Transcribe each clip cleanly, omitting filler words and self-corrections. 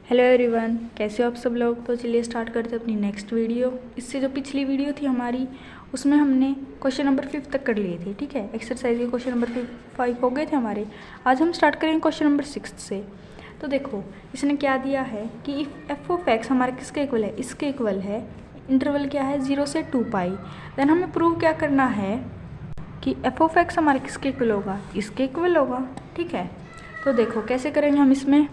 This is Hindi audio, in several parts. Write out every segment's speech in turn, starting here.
हेलो एवरीवन, कैसे हो आप सब लोग। तो चलिए स्टार्ट करते हैं अपनी नेक्स्ट वीडियो। इससे जो पिछली वीडियो थी हमारी, उसमें हमने क्वेश्चन नंबर 5 तक कर लिए थे। ठीक है, एक्सरसाइज के क्वेश्चन नंबर 5 हो गए थे हमारे। आज हम स्टार्ट करेंगे क्वेश्चन नंबर 6 से। तो देखो इसने क्या दिया है कि इफ़ एफ ऑफ एक्स हमारा किसके इक्वल है, इसके इक्वल है। इंटरवल क्या है, 0 से 2 पाई। देन हमें प्रूव क्या करना है कि एफ ऑफ एक्स हमारे किसके इक्वल होगा, इसके इक्वल होगा। ठीक है, तो देखो कैसे करेंगे हम इसमें।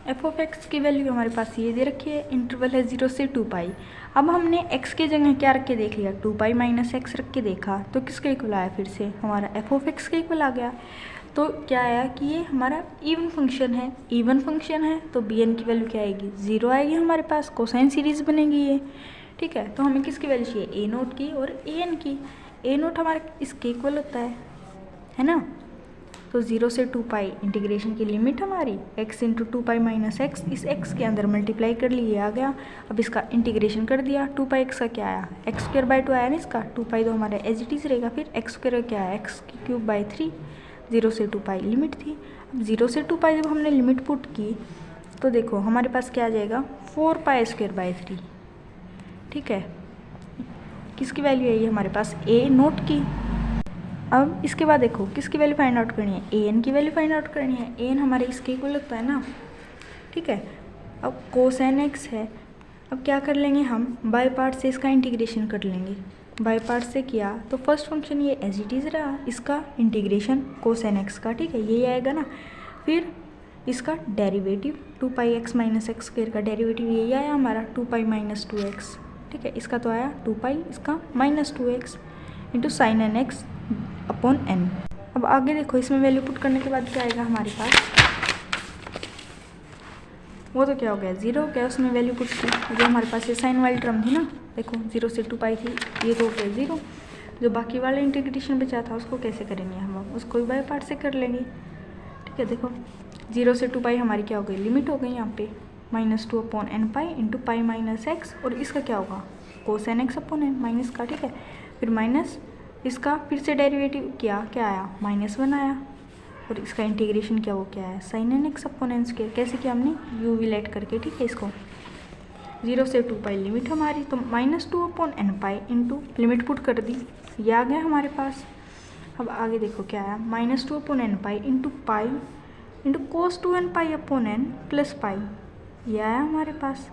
एफ ऑफ एक्स की वैल्यू हमारे पास ये दे रखी है, इंटरवल है 0 से 2 पाई। अब हमने x के जगह क्या रख के देख लिया, 2 पाई माइनस एक्स रख के देखा, तो किसके इक्वल आया, फिर से हमारा एफ ऑफ एक्स के इक्वल आ गया। तो क्या आया कि ये हमारा इवन फंक्शन है। इवन फंक्शन है तो बी एन की वैल्यू क्या आएगी, 0 आएगी हमारे पास। कोसाइन सीरीज बनेगी ये। ठीक है, तो हमें किसकी वैल्यू चाहिए, ए नोट की और ए एन की। ए नोट हमारे इसके इक्वल होता है ना। तो 0 से 2 पाई इंटीग्रेशन की लिमिट हमारी x इंटू 2 पाई माइनस एक्स, इस x के अंदर मल्टीप्लाई कर लिए आ गया। अब इसका इंटीग्रेशन कर दिया, 2 पाई एक्स का क्या आया, एक्स स्क्वायर बाई 2 आया ना इसका। 2 पाई तो हमारा एज इट इज रहेगा, फिर एक्स स्क्वायर क्या आया, एक्स क्यूब बाई 3। 0 से 2 पाई लिमिट थी। अब 0 से 2 पाई जब हमने लिमिट पुट की तो देखो हमारे पास क्या आ जाएगा, 4 पाई स्क्वायर बाई 3। ठीक है, किसकी वैल्यू है ये हमारे पास, ए नोट की। अब इसके बाद देखो किसकी वैल्यू फाइंड आउट करनी है, ए एन की वैल्यू फाइंड आउट करनी है। ए एन हमारे इसके इक्वल होता है ना। ठीक है, अब कोसाइन एक्स है। अब क्या कर लेंगे हम, बाय पार्ट से इसका इंटीग्रेशन कर लेंगे। बाय पार्ट से किया तो फर्स्ट फंक्शन ये एज इट इज़ रहा, इसका इंटीग्रेशन कोसाइन एक्स का। ठीक है, यही आएगा ना। फिर इसका डेरिवेटिव 2 पाई एक्स माइनस एक्स स्क्वायर का डेरिवेटिव यही आया हमारा, 2 पाई माइनस 2 एक्स। ठीक है, इसका तो आया 2 पाई, इसका minus 2 x into sine n x upon n. अब आगे देखो इसमें वैल्यू पुट करने के बाद क्या आएगा हमारे पास, वो तो क्या हो गया, 0 हो गया। उसमें वैल्यू पुट की, जो हमारे पास ये साइन वाली टर्म थी ना, देखो 0 से 2 पाई थी, ये तो हो गया 0। जो बाकी वाला इंटीग्रेशन बचा था उसको कैसे करेंगे हम, उसको भी बाय पार्ट से कर लेंगे। ठीक है, देखो 0 से 2 पाई हमारी क्या हो गई, लिमिट हो गई यहाँ पे, -2 upon n pi into pi minus x, और इसका क्या होगा, cosine x upon n minus का। ठीक है, फिर माइनस इसका फिर से डेरिवेटिव किया, क्या आया, -1 आया, और इसका इंटीग्रेशन क्या, वो क्या है, sine n x upon n square. कैसे किया हमने, यू वी लेट करके। ठीक है, इसको 0 से 2 पाई लिमिट हमारी, तो -2 upon n pi into limit put कर दी, ये आ गया हमारे पास। अब आगे देखो क्या आया, -2 upon n pi into pi into cos 2 n pi upon n plus pi, ये आया हमारे पास।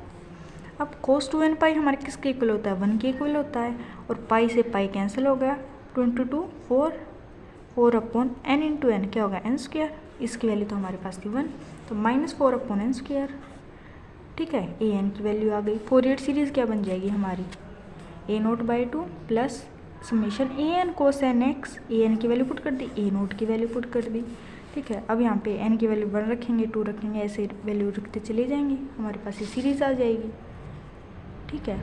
अब कोस 2 एन पाई हमारे किसके इक्वल होता है, 1 के इक्वल होता है, और पाई से पाई कैंसिल हो गया, 2 into 2 4, 4 upon n into n क्या होगा, एन स्क्वायर। इसकी वैल्यू तो हमारे पास थी 1, तो -4 अपॉन एन स्क्वायर। ठीक है, ए एन की वैल्यू आ गई। फोरियर सीरीज़ क्या बन जाएगी हमारी, a naught by 2 plus summation a n cos n x. A n की वैल्यू पुट कर दी, ए नोट की वैल्यू पुट कर दी। ठीक है, अब यहाँ पे एन की वैल्यू 1 रखेंगे, 2 रखेंगे, ऐसे वैल्यू रखते चले जाएंगे, हमारे पास ये सीरीज़ आ जाएगी। ठीक है,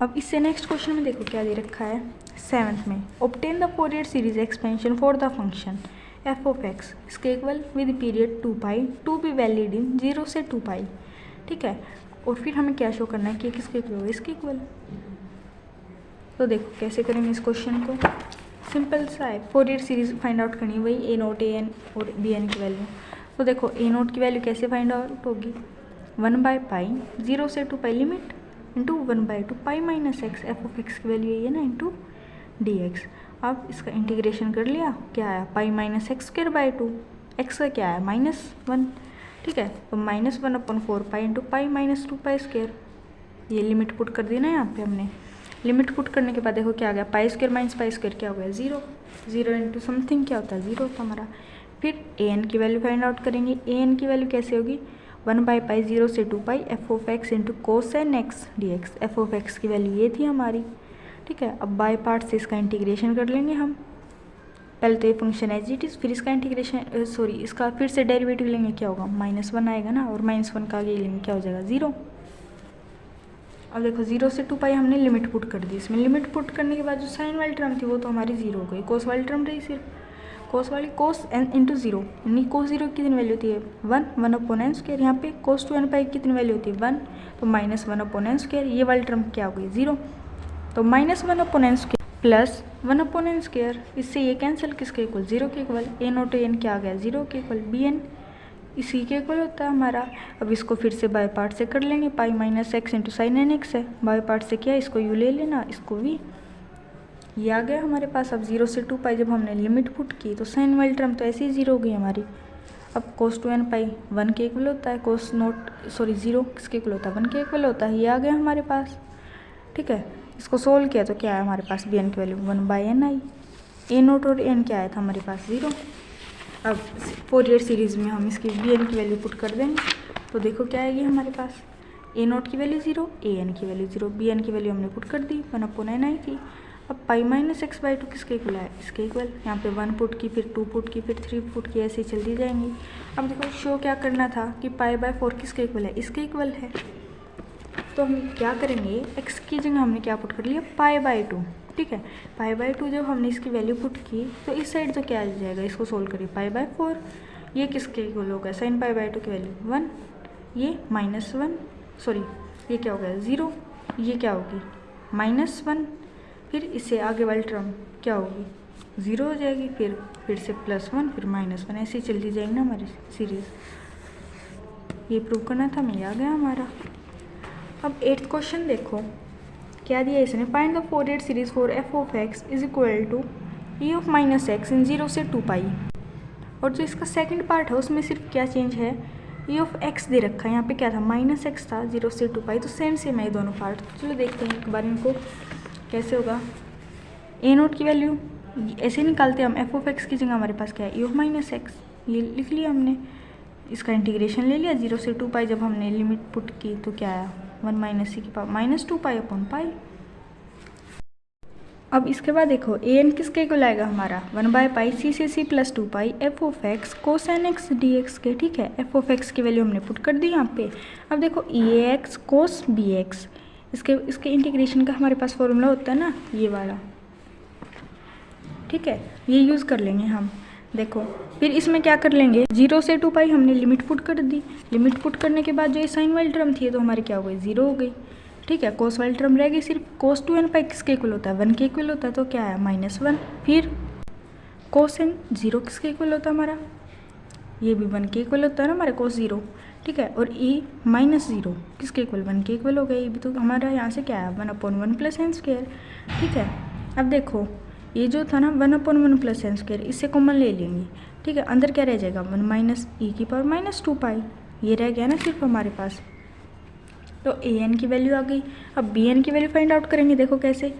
अब इससे नेक्स्ट क्वेश्चन में देखो क्या दे रखा है, 7th में, obtain the Fourier series expansion for the function f of x इसके equal with period 2 pi to be valid in 0 से 2 पाई। ठीक है, और फिर हमें क्या शो करना है कि किसके इक्वल, इसके इक्वल। तो देखो कैसे करेंगे इस क्वेश्चन को, सिंपल सा है, फोरियर सीरीज फाइंड आउट करनी है, वही ए नोट, ए एन और बी एन की वैल्यू। तो देखो ए नोट की वैल्यू कैसे फाइंड आउट होगी, 1 बाई पाई 0 से 2 पाई limit into 1 by 2 pi minus x, f of x की वैल्यू यही है ना, इंटू डी एक्स। अब इसका इंटीग्रेशन कर लिया, क्या आया, पाई minus x square by 2, x का क्या आया, -1। ठीक है, तो -1 अपॉन 4 पाई into pi minus 2 pi square, ये लिमिट पुट कर दी ना यहाँ पे हमने। लिमिट पुट करने के बाद देखो क्या आ गया, pi square minus pi square क्या हो गया, 0। 0 इंटू समथिंग क्या होता है, 0 होता हमारा। फिर ए एन की वैल्यू फाइंड आउट करेंगे। ए एन की वैल्यू कैसे होगी, 1 बाई पाई 0 से 2 pi f of x into cosine x d x. F of x की वैल्यू ये थी हमारी। ठीक है, अब बाय पार्ट से इसका इंटीग्रेशन कर लेंगे हम। पहले तो ये फंक्शन एज इट इज, फिर इसका इंटीग्रेशन इसका फिर से डेरिवेटिव लेंगे, क्या होगा, -1 आएगा ना, और -1 का आगे लेंगे क्या हो जाएगा, 0। अब देखो 0 से 2 पाई हमने लिमिट पुट कर दी। इसमें लिमिट पुट करने के बाद जो साइन वाली टर्म थी वो तो हमारी 0 हो गई, कोस वाली टर्म रही सिर्फ, कोस वाली कोस एन इंटू 0, यानी कोस 0 की कितनी वैल्यू होती है, 1 अपॉन एन स्क्वायर। यहाँ पे कोस 2 एन पाई की कितनी वैल्यू होती है, 1, तो -1 अपॉन एन स्क्वायर, ये वाली टर्म क्या हो गई, 0। तो -1 upon n square plus 1 upon n square, इससे ये कैंसिल, किसके इक्वल, 0 के इक्वल। ए नोट एन क्या आ गया, 0 के इक्वल। बी एन इसी के इक्वल होता है हमारा। अब इसको फिर से बाय पार्ट से कर लेंगे, pi minus x into sine n x है, बाय पार्ट से क्या है, इसको यू ले लेना, इसको भी, ये आ गया हमारे पास। अब 0 से 2 पाई जब हमने लिमिट पुट की तो साइन वाली टर्म तो ऐसे ही 0 हो गई हमारी। अब कोस 2 n पाई 1 के इक्वल होता है, कोस नोट 0 किसके इक्वल होता है, 1 के इक्वल होता है, ये आ गया हमारे पास। ठीक है, इसको सोल्व किया तो क्या है हमारे पास, बी एन की वैल्यू 1/n आई, ए नोट और एन क्या आया था हमारे पास 0। अब फोरियर सीरीज़ में हम इसकी बी एन की वैल्यू पुट कर देंगे तो देखो क्या आएगी हमारे पास, ए नोट की वैल्यू 0, ए एन की वैल्यू 0, बी एन की वैल्यू हमने पुट कर दी 1/n आई थी। अब पाई माइनस x/2 किसके इक्वल है, इसके इक्वल, यहाँ पे 1 पुट की, फिर 2 पुट की, फिर 3 पुट की, ऐसे ही चलती जाएंगी। अब देखो शो क्या करना था कि पाई/4 किसके इक्वल है, इसके इक्वल है। तो हम क्या करेंगे, x की जगह हमने क्या पुट कर लिया, पाई/2। ठीक है, पाई/2 जब हमने इसकी वैल्यू पुट की तो इस साइड तो क्या आ जाएगा, इसको सोल्व करिए, पाई/4, ये किसके इक्वल होगा, साइन पाई/2 की वैल्यू 1, ये -1, सॉरी ये क्या हो गया 0, ये क्या होगी -1, फिर इससे आगे वाली टर्म क्या होगी 0 हो जाएगी, फिर से +1, फिर -1, ऐसे ही चलती जाएगी ना हमारी सीरीज। ये प्रूव करना था, मिल आ गया हमारा। अब 8th क्वेश्चन देखो क्या दिया इसने, find the Fourier series for f of x is equal to e of -x in 0 से 2 पाई। और जो इसका सेकंड पार्ट है उसमें सिर्फ क्या चेंज है, e ऑफ x दे रखा है, यहाँ पे क्या था -x था, 0 से 2 पाई, तो सेम है ये दोनों पार्ट। चलो देखते हैं एक बार इनको कैसे होगा। ए नोट की वैल्यू ऐसे निकालते हैं हम, एफ ऑफ एक्स की जगह हमारे पास क्या है, e ऑफ -x, ये लिख लिया हमने, इसका इंटीग्रेशन ले लिया 0 से 2 पाई, जब हमने लिमिट पुट की तो क्या आया 1 - c की पावर -2 पाई अपॉन पाई। अब इसके बाद देखो ए एन किसके इक्वल आएगा हमारा 1/पाई c से c + 2 pi f of x cos n x d x के। ठीक है, एफ ऑफ एक्स की वैल्यू हमने पुट कर दी यहाँ पे। अब देखो e x cos b x, इसके इंटीग्रेशन का हमारे पास फॉर्मूला होता है ना, ये वाला। ठीक है, ये यूज़ कर लेंगे हम। देखो फिर इसमें क्या कर लेंगे, 0 से 2 पाई हमने लिमिट पुट कर दी, लिमिट पुट करने के बाद जो ये साइन वाली टर्म थी तो हमारी क्या हो गई 0 हो गई। ठीक है, कोस वाली टर्म रह गई सिर्फ, कोस 2n पाई किसके इक्वल होता है 1 के इक्वल होता है, तो क्या है -1, फिर कोस n 0 किसके इक्वल होता है हमारा, ये भी 1 के इक्वल होता है ना हमारे कोस 0। ठीक है, और e -0 किसके इक्वल 1 के इक्वल हो गया, ये भी तो हमारा यहाँ से क्या है 1/1 + n²। ठीक है, अब देखो ये जो था ना 1/1 + n², इससे कॉमन ले लेंगे। ठीक है, अंदर क्या रह जाएगा 1 - e की पावर -2 पाई, ये रह गया ना सिर्फ हमारे पास। तो ए एन की वैल्यू आ गई। अब बी एन की वैल्यू फाइंड आउट करेंगे, देखो कैसे,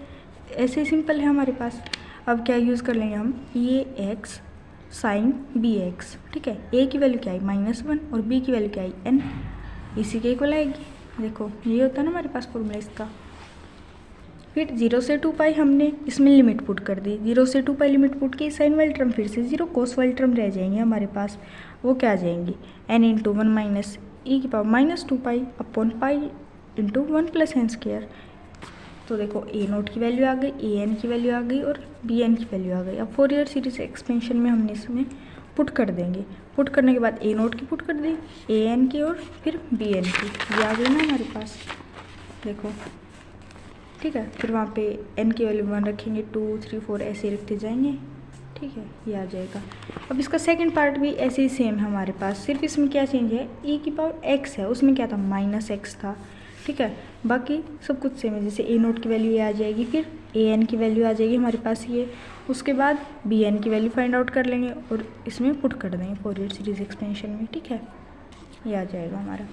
ऐसे सिंपल है हमारे पास। अब क्या यूज़ कर लेंगे हम, ये एक्स साइन बी एक्स। ठीक है, ए की वैल्यू क्या आई -1 और बी की वैल्यू क्या आई n, इसी के इक्वल आएगी। देखो ये होता है ना हमारे पास फॉर्मूला इसका। फिर 0 से 2 पाई हमने इसमें लिमिट पुट कर दी, 0 से 2 पाई लिमिट पुट की, साइन वाली टर्म फिर से 0, कोस वाली टर्म रह जाएंगे हमारे पास, वो क्या आ जाएंगी n × 1 - e की power -2 pi upon pi into 1 + n²। तो देखो ए नोट की वैल्यू आ गई, ए एन की वैल्यू आ गई और बी एन की वैल्यू आ गई। अब फोरियर सीरीज एक्सपेंशन में हमने इसमें पुट कर देंगे, पुट करने के बाद ए नोट की पुट कर दी, ए एन की और फिर बी एन की, ये आ गई ना हमारे पास। देखो ठीक है, फिर वहाँ पे n की वैल्यू 1 रखेंगे, 2 3 4 ऐसे ही रखते जाएंगे। ठीक है, ये आ जाएगा। अब इसका सेकंड पार्ट भी ऐसे ही सेम है हमारे पास, सिर्फ इसमें क्या चेंज है, e की पावर x है, उसमें क्या था -x था। ठीक है, बाकी सब कुछ सेम है, जैसे ए नोट की वैल्यू ये आ जाएगी, फिर ए एन की वैल्यू आ जाएगी हमारे पास ये, उसके बाद बी एन की वैल्यू फाइंड आउट कर लेंगे और इसमें पुट कर देंगे फोरियर सीरीज एक्सपेंशन में। ठीक है, ये आ जाएगा हमारा।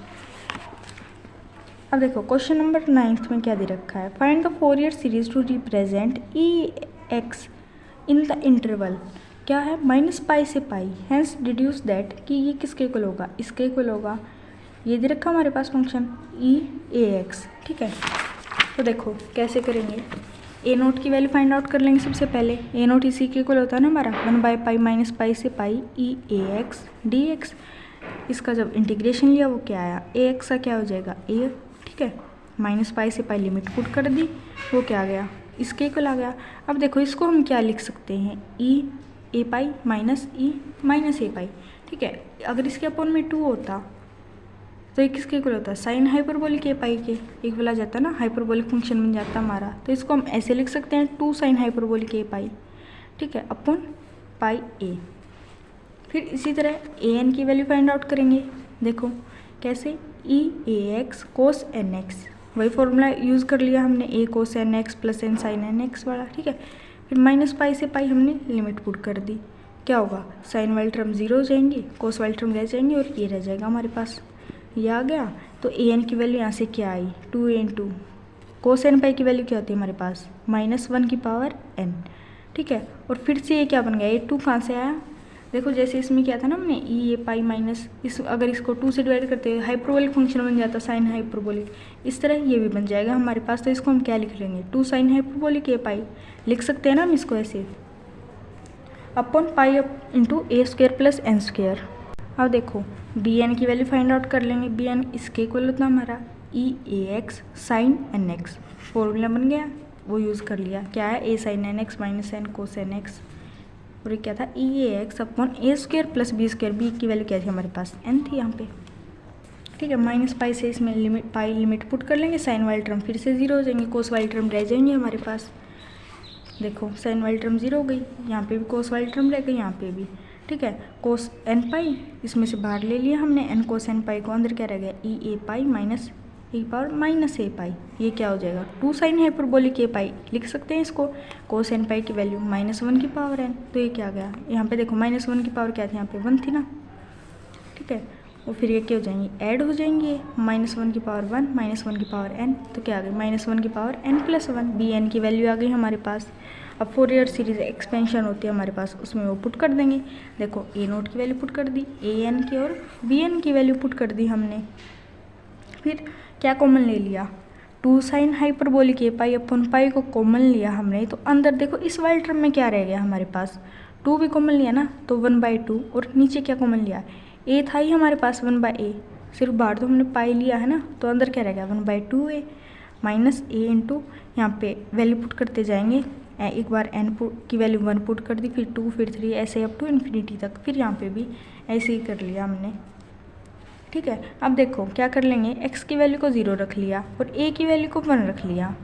अब देखो क्वेश्चन नंबर 9th में क्या दे रखा है, find the Fourier series to represent e x in the interval, क्या है -पाई से पाई, हैंस डिड्यूस दैट कि ये किसके इक्वल होगा, इसके इक्वल होगा। ये दे रखा हमारे पास फंक्शन ई ए एक्स। ठीक है, तो देखो कैसे करेंगे, ए नोट की वैल्यू फाइंड आउट कर लेंगे सबसे पहले। ए नोट इसी के इक्वल होता है ना हमारा 1/पाई - पाई से पाई ई ए एक्स डी एक्स। इसका जब इंटीग्रेशन लिया वो क्या आया, ए एक्स का क्या हो जाएगा ए। ठीक है, -पाई से पाई लिमिट पुट कर दी, वो क्या आ गया इसके इक्वल आ गया। अब देखो इसको हम क्या लिख सकते हैं, ई ए पाई -e - ए पाई। ठीक है, अगर इसके अपॉन में 2 होता तो ये किसके इक्वल होता है, साइन हाइपरबोलिक ए पाई के इक्वल आ जाता ना, हाइपरबोलिक फंक्शन बन जाता हमारा। तो इसको हम ऐसे लिख सकते हैं 2 साइन हाइपरबोलिक ए पाई। ठीक है, अपॉन पाई ए। फिर इसी तरह ए एन की वैल्यू फाइंड आउट करेंगे। देखो कैसे, e a x cos n x, वही फॉर्मूला यूज़ कर लिया हमने, a cos n x plus n sine n x वाला, ठीक है। फिर माइनस पाई से पाई हमने लिमिट पुट कर दी, क्या होगा, साइन वाली टर्म जीरो हो जाएंगी, कोस वाली टर्म रह जाएंगी और ये रह जाएगा हमारे पास, ये आ गया। तो ए एन की वैल्यू यहाँ से क्या आई, 2 कोस एन पाई की वैल्यू क्या होती है हमारे पास, -1 की पावर n, ठीक है। और फिर से ये क्या बन गया, ये 2 कहाँ से आया, देखो जैसे इसमें क्या था ना हमने ई ए पाई माइनस, इस अगर इसको 2 से डिवाइड करते हैं हाइपरबोलिक फंक्शन बन जाता, साइन हाइपरबोलिक, इस तरह ये भी बन जाएगा हमारे पास। तो इसको हम क्या लिख लेंगे, 2 साइन हाइपरबोलिक ए पाई लिख सकते हैं ना हम इसको ऐसे, upon pi up into a square plus n square. अब देखो बी एन की वैल्यू फाइंड आउट कर लेंगे, बी एन इसके इक्वल होता है हमारा e a x sine n x, formula बन गया वो यूज़ कर लिया, क्या है a sine n x minus n cos n x, और ये क्या था e a x upon a square plus b square, b की वैल्यू क्या थी हमारे पास एन थी यहाँ पे, ठीक है। माइनस पाई से इसमें लिमिट पाई लिमिट पुट कर लेंगे, साइन वाली टर्म फिर से जीरो हो जाएंगे, कोस वाली टर्म रह जाएंगे हमारे पास। देखो साइन वाली टर्म जीरो हो गई, यहाँ पे भी कोस वाली टर्म रह गई, यहाँ पे भी, ठीक है। कोस एन पाई इसमें से बाहर ले लिया हमने, एन कोस एन पाई को अंदर क्या रह गया, ई ए पाई माइनस ई पावर माइनस ए पाई, ये क्या हो जाएगा 2 साइन हाइपरबोलिक ए पाई लिख सकते हैं इसको, कोस एन पाई की वैल्यू -1 की पावर एन, तो ये क्या आ गया, यहाँ पे देखो -1 की पावर क्या थी, यहाँ पे 1 थी ना, ठीक है। और फिर ये क्या हो जाएंगी, ऐड हो जाएंगी, -1 की पावर 1 -1 की पावर n, तो क्या आ गई -1 की पावर n+1, बी एन की वैल्यू आ गई हमारे पास। अब फोरियर सीरीज एक्सपेंशन होती है हमारे पास, उसमें वो पुट कर देंगे। देखो ए नोट की वैल्यू पुट कर दी, ए एन की और बी एन की वैल्यू पुट कर दी हमने। फिर क्या कॉमन ले लिया, 2 साइन हाइपरबोलिक ए पाई अपॉन पाई को कॉमन लिया हमने, तो अंदर देखो इस वाले टर्म में क्या रह गया हमारे पास, 2 भी कॉमन लिया ना, तो 1/2, और नीचे क्या कॉमन लिया, ए था ही हमारे पास 1/a, सिर्फ बाहर तो हमने पाई लिया है ना, तो अंदर क्या रह गया 1/2a माइनस ए इंटू, यहाँ पे वैल्यू पुट करते जाएंगे, एक बार n की वैल्यू 1 पुट कर दी, फिर 2 फिर 3 ऐसे अप टू इन्फिनिटी तक, फिर यहाँ पे भी ऐसे ही कर लिया हमने, ठीक है। अब देखो क्या कर लेंगे, x की वैल्यू को 0 रख लिया और a की वैल्यू को 1 रख लिया।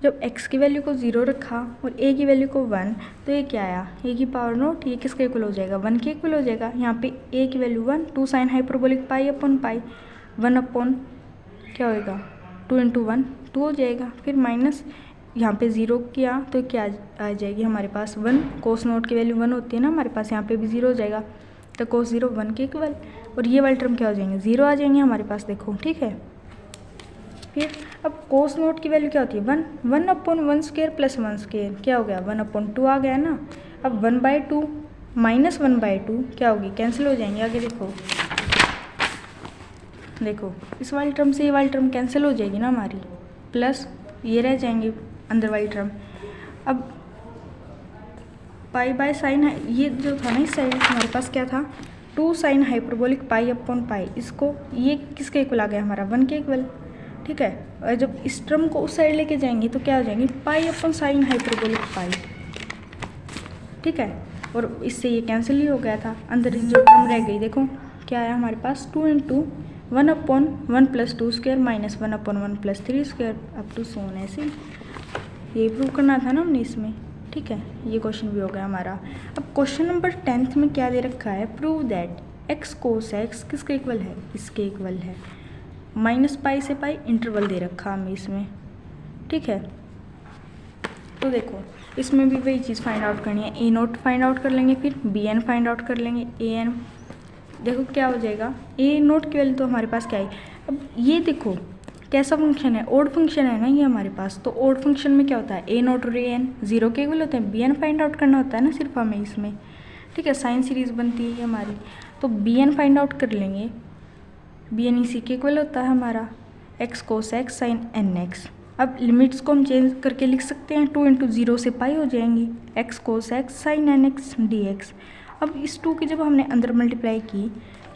जब x की वैल्यू को 0 रखा और a की वैल्यू को 1, तो ये क्या आया, a की पावर नोट, ये किसके इक्वल हो जाएगा, 1 के इक्वल हो जाएगा। यहाँ पे a की value 1, 2 sine hyperbolic pi upon pi, 1 upon क्या होएगा 2 × 1 2 हो जाएगा, फिर माइनस यहाँ पे 0 किया तो क्या आ जाएगी हमारे पास 1, कोस नोट की वैल्यू 1 होती है ना हमारे पास, यहाँ पे भी 0 हो जाएगा, तो कोस 0 1 के इक्वल, और ये वाले टर्म क्या हो जाएंगे 0 आ जाएंगे हमारे पास, देखो ठीक है। फिर अब कोस नोट की वैल्यू क्या होती है 1 अपॉन 1 स्क्वायर प्लस 1 स्क्वायर, क्या हो गया 1 अपॉन 2 आ गया ना। अब 1/2 माइनस 1/2 क्या होगी, कैंसिल हो जाएंगे, आगे देखो इस वाली टर्म से ये वाली टर्म कैंसिल हो जाएगी ना हमारी, प्लस ये रह जाएंगे अंदर वाली टर्म। अब पाई बाय साइन, ये जो था ना इस साइड हमारे पास क्या था 2 sine hyperbolic pi upon pi, इसको ये किसके इक्वल आ गया हमारा 1 के इक्वल, ठीक है। और जब इस टर्म को उस साइड लेके जाएंगे तो क्या हो जाएंगे पाई अपॉन साइन हाइपरबोलिक पाई, ठीक है। और इससे ये कैंसिल ही हो गया था, अंदर जो टर्म रह गई देखो क्या आया हमारे पास 2 × 1 upon 1 + 2 square minus 1 upon 1 + 3 square up to so on, ऐसे ये प्रूव करना था ना हमने इसमें, ठीक है। ये क्वेश्चन भी हो गया हमारा। अब क्वेश्चन नंबर 10th में क्या दे रखा है, prove that x cos x किसके इक्वल है, इसके इक्वल है, -पाई से पाई इंटरवल दे रखा हमें इसमें, ठीक है। तो देखो इसमें भी वही चीज़ फाइंड आउट करनी है, ए नोट फाइंड आउट कर लेंगे, फिर बी एन फाइंड आउट कर लेंगे, ए एन देखो क्या हो जाएगा, ए नोट की वैल्यू तो हमारे पास क्या है। अब ये देखो कैसा फंक्शन है, ओड फंक्शन है ना ये हमारे पास, तो ओड फंक्शन में क्या होता है ए नोट और ए एन 0 के इक्वल होते हैं, बी एन फाइंड आउट करना होता है ना सिर्फ हमें इसमें, ठीक है। साइन सीरीज़ बनती है हमारी, तो बी एन फाइंड आउट कर लेंगे, बी एन इसी के इक्वल होता है हमारा x cos x sine n x. अब लिमिट्स को हम चेंज करके लिख सकते हैं, 2 × 0 से पाई हो जाएंगी, x cos x sine n x dx। अब इस 2 की जब हमने अंदर मल्टीप्लाई की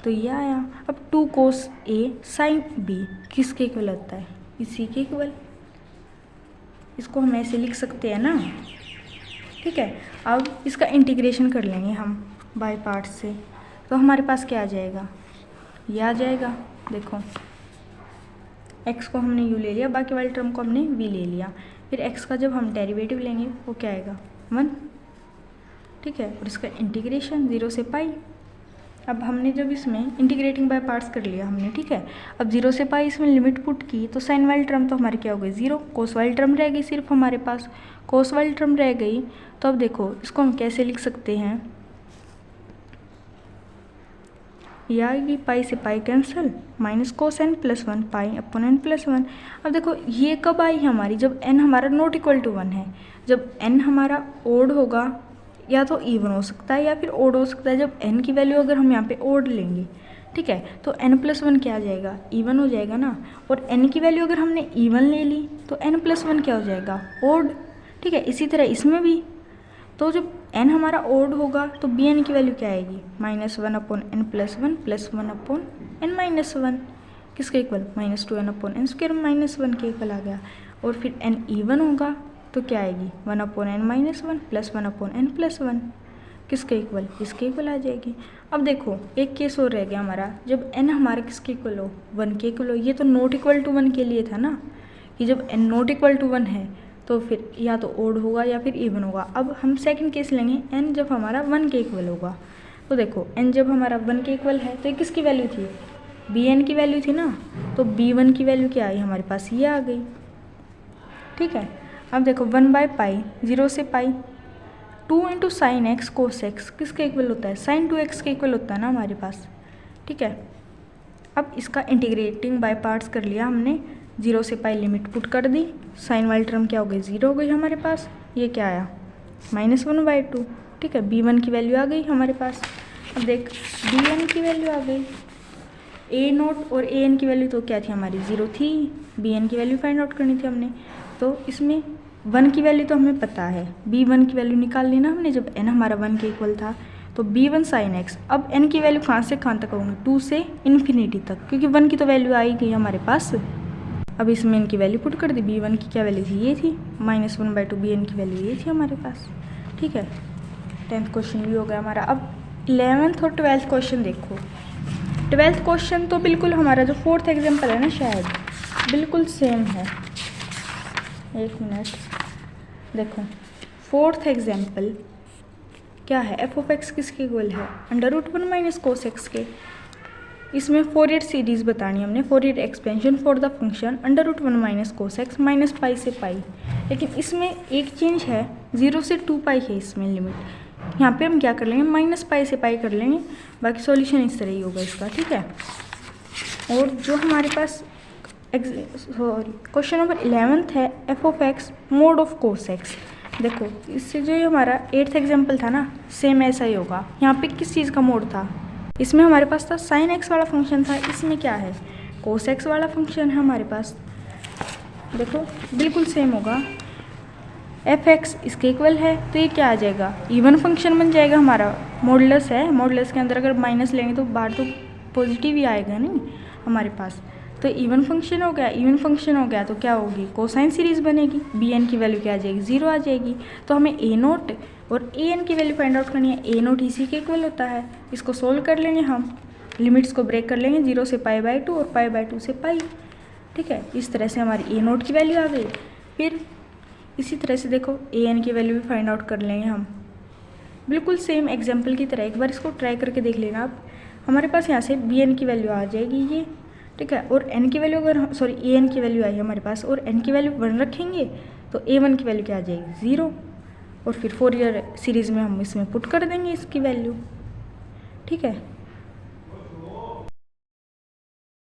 तो ये आया। अब 2 कोस a साइन b किसके इक्वल होता है, इसी के इक्वल, इसको हम ऐसे लिख सकते हैं ना, ठीक है। अब इसका इंटीग्रेशन कर लेंगे हम बाय पार्ट्स से, तो हमारे पास क्या आ जाएगा, ये आ जाएगा। देखो x को हमने u ले लिया, बाकी वाली टर्म को हमने v ले लिया, फिर x का जब हम डेरिवेटिव लेंगे वो क्या आएगा 1, ठीक है, और इसका इंटीग्रेशन 0 से पाई। अब हमने जब इसमें इंटीग्रेटिंग बाय पार्ट्स कर लिया हमने, ठीक है, अब 0 से पाई इसमें लिमिट पुट की तो साइन वाली टर्म तो हमारी क्या हो गई 0, कोस वाली टर्म रह गई सिर्फ हमारे पास, कोस वाली टर्म रह गई। तो अब देखो इसको हम कैसे लिख सकते हैं, ये आएगी पाई से pi cancel, minus cos n plus 1 पाई अपन n प्लस 1। अब देखो ये कब आई हमारी, जब n हमारा नॉट इक्वल टू 1 है। जब n हमारा ओड होगा या तो इवन हो सकता है या फिर ओड हो सकता है। जब n की वैल्यू अगर हम यहाँ पे ओड लेंगे, ठीक है, तो n प्लस 1 क्या आ जाएगा, इवन हो जाएगा ना। और n की वैल्यू अगर हमने इवन ले ली तो n प्लस 1 क्या हो जाएगा, ओड। ठीक है, इसी तरह इसमें भी, तो जब n हमारा ओड होगा तो bn की वैल्यू क्या आएगी, -1 upon n plus 1 plus 1 upon n minus 1, किसके equal, -2n upon n square minus 1 के इक्वल आ गया। और फिर n इवन होगा तो क्या आएगी, 1 upon n minus 1 plus 1 upon n plus 1, किसके इक्वल, इसके इक्वल आ जाएगी। अब देखो एक केस और रह गया हमारा, जब n हमारा किसके इक्वल हो, 1 के इक्वल हो। ये तो नॉट इक्वल टू 1 के लिए था ना, कि जब n नॉट इक्वल टू 1 है तो फिर या तो ओड होगा या फिर इवन होगा। अब हम सेकंड केस लेंगे, n जब हमारा 1 के इक्वल होगा। तो देखो n जब हमारा 1 के इक्वल है तो ये किसकी वैल्यू थी, bn की वैल्यू थी ना, तो b1 की वैल्यू क्या आई हमारे पास, ये आ गई। ठीक है, अब देखो 1/पाई 0 से पाई 2 into sine x cos x किसके इक्वल होता है, साइन 2x के इक्वल होता है ना हमारे पास। ठीक है, अब इसका इंटीग्रेटिंग बाय पार्ट्स कर लिया हमने, 0 से पाई लिमिट पुट कर दी, साइन वाली टर्म क्या हो गई, 0 हो गई हमारे पास। ये क्या आया, -1/2। ठीक है, b1 की वैल्यू आ गई हमारे पास। अब देख bn की वैल्यू आ गई, a0 और an की वैल्यू तो क्या थी हमारी, 0 थी। bn की वैल्यू फाइंड आउट करनी थी हमने, तो इसमें 1 की वैल्यू तो हमें पता है, b1 की वैल्यू निकाल ली ना हमने जब n हमारा 1 के इक्वल था। तो b1 साइन एक्स, अब n की वैल्यू कहाँ से कहाँ तक होंगी, 2 से इन्फिनिटी तक, क्योंकि 1 की तो वैल्यू आ ही गई हमारे पास। अब इसमें n की वैल्यू पुट कर दी, b1 की क्या वैल्यू थी, ये थी, -1/2 bn की वैल्यू ये थी हमारे पास। ठीक है, 10th क्वेश्चन भी हो गया हमारा। अब 11th और 12th क्वेश्चन देखो। 12th क्वेश्चन तो बिल्कुल हमारा जो 4th एग्जाम्पल है ना, शायद बिल्कुल सेम है। एक मिनट देखो, 4th एग्जाम्पल क्या है, f(x) किसके इक्वल है, √1 माइनस कोस एक्स के। इसमें फोरियर सीरीज बतानी हमने, Fourier expansion for the function √1 minus cos x minus pi से पाई। लेकिन इसमें एक चेंज है, 0 से 2 पाई है इसमें लिमिट। यहाँ पे हम क्या कर लेंगे, -पाई से पाई कर लेंगे, बाकी सॉल्यूशन इस तरह ही होगा इसका। ठीक है, और जो हमारे पास क्वेश्चन नंबर 11th है, f(x) mode of cos x. देखो इससे जो ये हमारा 8th एग्जाम्पल था ना, सेम ऐसा ही होगा। यहाँ पे किस चीज़ का मोड था, इसमें हमारे पास था साइन एक्स वाला फंक्शन था, इसमें क्या है, कोस एक्स वाला फंक्शन है हमारे पास। देखो बिल्कुल सेम होगा, f(x) इसके इक्वल है तो ये क्या आ जाएगा, इवन फंक्शन बन जाएगा हमारा। मॉडुलस है, मॉडुलस के अंदर अगर माइनस लेंगे तो बाहर तो पॉजिटिव ही आएगा नहीं हमारे पास, तो इवन फंक्शन हो गया। इवन फंक्शन हो गया तो क्या होगी, कोसाइन सीरीज बनेगी, bn की वैल्यू क्या आ जाएगी, 0 आ जाएगी। तो हमें a0 और an की वैल्यू फाइंड आउट करनी है, a0 इसी के इक्वल होता है। इसको सोल्व कर लेंगे हम, लिमिट्स को ब्रेक कर लेंगे, 0 से π/2 और π/2 से पाई। ठीक है, इस तरह से हमारी a0 की वैल्यू आ गई। फिर इसी तरह से देखो an की वैल्यू भी फाइंड आउट कर लेंगे हम, बिल्कुल सेम एग्जाम्पल की तरह। एक बार इसको ट्राई करके देख लेना आप, हमारे पास यहाँ से bn की वैल्यू आ जाएगी ये। ठीक है, और n की वैल्यू अगर सॉरी an की वैल्यू आई हमारे पास और n की वैल्यू 1 रखेंगे तो a1 की वैल्यू क्या आ जाएगी, 0। और फिर फोरियर सीरीज़ में हम इसमें पुट कर देंगे इसकी वैल्यू। ठीक है,